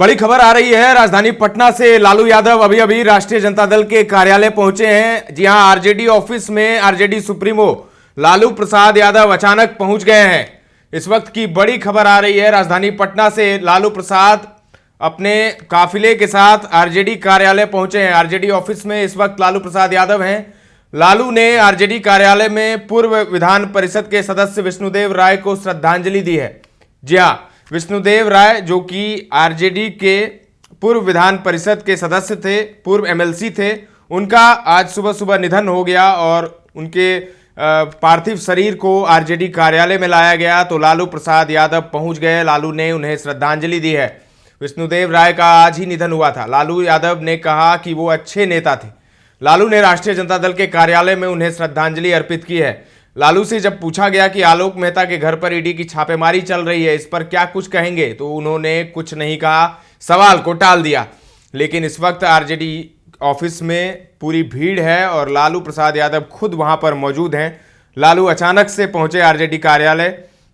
बड़ी खबर आ रही है राजधानी पटना से। लालू यादव अभी अभी राष्ट्रीय जनता दल के कार्यालय पहुंचे हैं। जी हां, आरजेडी ऑफिस में आरजेडी सुप्रीमो लालू प्रसाद यादव अचानक पहुंच गए हैं। इस वक्त की बड़ी खबर आ रही है राजधानी पटना से। लालू प्रसाद अपने काफिले के साथ आरजेडी कार्यालय पहुंचे हैं। आरजेडी ऑफिस में इस वक्त लालू प्रसाद यादव हैं। लालू ने आरजेडी कार्यालय में पूर्व विधान परिषद के सदस्य विष्णुदेव राय को श्रद्धांजलि दी है। जी हां, विष्णुदेव राय जो कि आरजेडी के पूर्व विधान परिषद के सदस्य थे, पूर्व एमएलसी थे, उनका आज सुबह सुबह निधन हो गया और उनके पार्थिव शरीर को आरजेडी कार्यालय में लाया गया तो लालू प्रसाद यादव पहुंच गए। लालू ने उन्हें श्रद्धांजलि दी है। विष्णुदेव राय का आज ही निधन हुआ था। लालू यादव ने कहा कि वो अच्छे नेता थे। लालू ने राष्ट्रीय जनता दल के कार्यालय में उन्हें श्रद्धांजलि अर्पित की है। लालू से जब पूछा गया कि आलोक मेहता के घर पर ईडी की छापेमारी चल रही है, इस पर क्या कुछ कहेंगे, तो उन्होंने कुछ नहीं कहा, सवाल को टाल दिया। लेकिन इस वक्त आरजेडी ऑफिस में पूरी भीड़ है और लालू प्रसाद यादव खुद वहां पर मौजूद हैं। लालू अचानक से पहुंचे आरजेडी कार्यालय,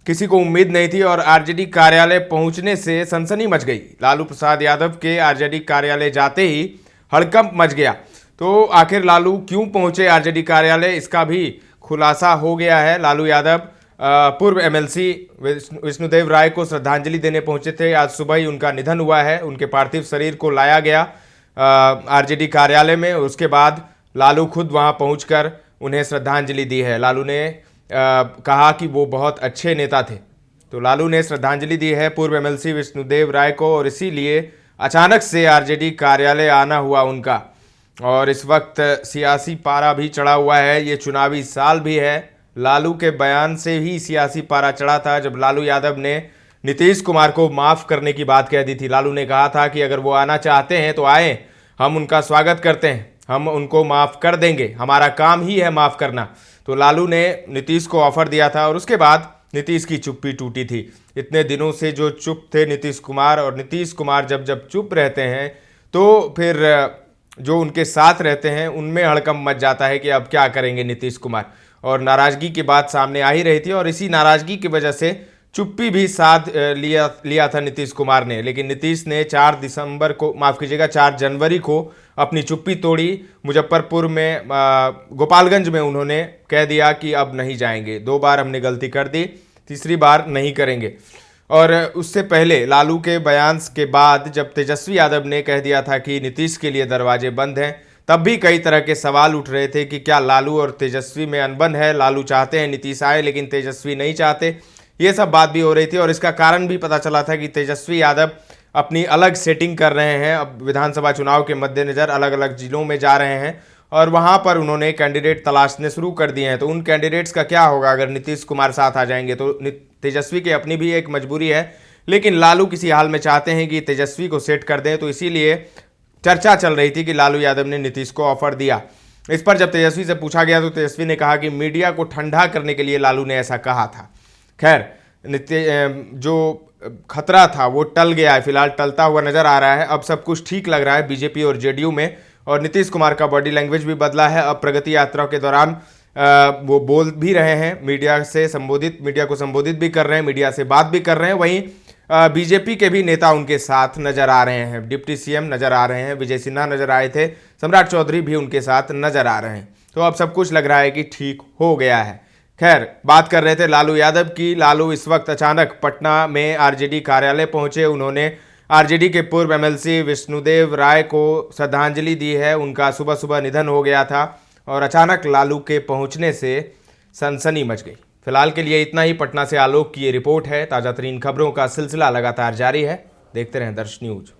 किसी को उम्मीद नहीं थी और आरजेडी कार्यालय पहुंचने से सनसनी मच गई। लालू प्रसाद यादव के आरजेडी कार्यालय जाते ही हड़कंप मच गया। तो आखिर लालू क्यों पहुंचे आरजेडी कार्यालय, इसका भी खुलासा हो गया है। लालू यादव पूर्व एमएलसी विष्णुदेव राय को श्रद्धांजलि देने पहुंचे थे। आज सुबह ही उनका निधन हुआ है। उनके पार्थिव शरीर को लाया गया आरजेडी कार्यालय में। उसके बाद लालू खुद वहां पहुंचकर उन्हें श्रद्धांजलि दी है। लालू ने कहा कि वो बहुत अच्छे नेता थे। तो लालू ने श्रद्धांजलि दी है पूर्व एमएलसी विष्णुदेव राय को और इसीलिए अचानक से आरजेडी कार्यालय आना हुआ उनका। और इस वक्त सियासी पारा भी चढ़ा हुआ है। ये चुनावी साल भी है। लालू के बयान से ही सियासी पारा चढ़ा था जब लालू यादव ने नीतीश कुमार को माफ़ करने की बात कह दी थी। लालू ने कहा था कि अगर वो आना चाहते हैं तो आए, हम उनका स्वागत करते हैं, हम उनको माफ़ कर देंगे, हमारा काम ही है माफ़ करना। तो लालू ने नीतीश को ऑफर दिया था और उसके बाद नीतीश की चुप्पी टूटी थी। इतने दिनों से जो चुप थे नीतीश कुमार, और नीतीश कुमार जब चुप रहते हैं तो फिर जो उनके साथ रहते हैं उनमें हड़कंप मच जाता है कि अब क्या करेंगे नीतीश कुमार। और नाराज़गी की बात सामने आ ही रही थी और इसी नाराज़गी की वजह से चुप्पी भी साथ लिया था नीतीश कुमार ने। लेकिन नीतीश ने 4 जनवरी को अपनी चुप्पी तोड़ी। मुजफ्फरपुर में गोपालगंज में उन्होंने कह दिया कि अब नहीं जाएंगे। 2 बार हमने गलती कर दी, तीसरी बार नहीं करेंगे। और उससे पहले लालू के बयान के बाद जब तेजस्वी यादव ने कह दिया था कि नीतीश के लिए दरवाजे बंद हैं, तब भी कई तरह के सवाल उठ रहे थे कि क्या लालू और तेजस्वी में अनबन है। लालू चाहते हैं नीतीश आए लेकिन तेजस्वी नहीं चाहते। ये सब बात भी हो रही थी और इसका कारण भी पता चला था कि तेजस्वी यादव अपनी अलग सेटिंग कर रहे हैं। अब विधानसभा चुनाव के मद्देनज़र अलग अलग जिलों में जा रहे हैं और वहाँ पर उन्होंने कैंडिडेट तलाशने शुरू कर दिए हैं। तो उन कैंडिडेट्स का क्या होगा अगर नीतीश कुमार साथ आ जाएंगे। तो तेजस्वी की अपनी भी एक मजबूरी है, लेकिन लालू किसी हाल में चाहते हैं कि तेजस्वी को सेट कर दें। तो इसीलिए चर्चा चल रही थी कि लालू यादव ने नीतीश को ऑफर दिया। इस पर जब तेजस्वी से पूछा गया तो तेजस्वी ने कहा कि मीडिया को ठंडा करने के लिए लालू ने ऐसा कहा था। खैर, जो खतरा था वो टल गया है, फिलहाल टलता हुआ नजर आ रहा है। अब सब कुछ ठीक लग रहा है बीजेपी और जेडीयू में, और नीतीश कुमार का बॉडी लैंग्वेज भी बदला है। अब प्रगति यात्रा के दौरान वो बोल भी रहे हैं, मीडिया को संबोधित भी कर रहे हैं, मीडिया से बात भी कर रहे हैं। वहीं बीजेपी के भी नेता उनके साथ नजर आ रहे हैं। डिप्टी सीएम नजर आ रहे हैं, विजय सिन्हा नजर आए थे, सम्राट चौधरी भी उनके साथ नजर आ रहे हैं। तो अब सब कुछ लग रहा है कि ठीक हो गया है। खैर, बात कर रहे थे लालू यादव की। लालू इस वक्त अचानक पटना में आरजेडी कार्यालय पहुंचे। उन्होंने आरजेडी के पूर्व एमएलसी विष्णुदेव राय को श्रद्धांजलि दी है। उनका सुबह सुबह निधन हो गया था और अचानक लालू के पहुंचने से सनसनी मच गई। फिलहाल के लिए इतना ही। पटना से आलोक की ये रिपोर्ट है। ताज़ा तरीन खबरों का सिलसिला लगातार जारी है। देखते रहें दर्श न्यूज।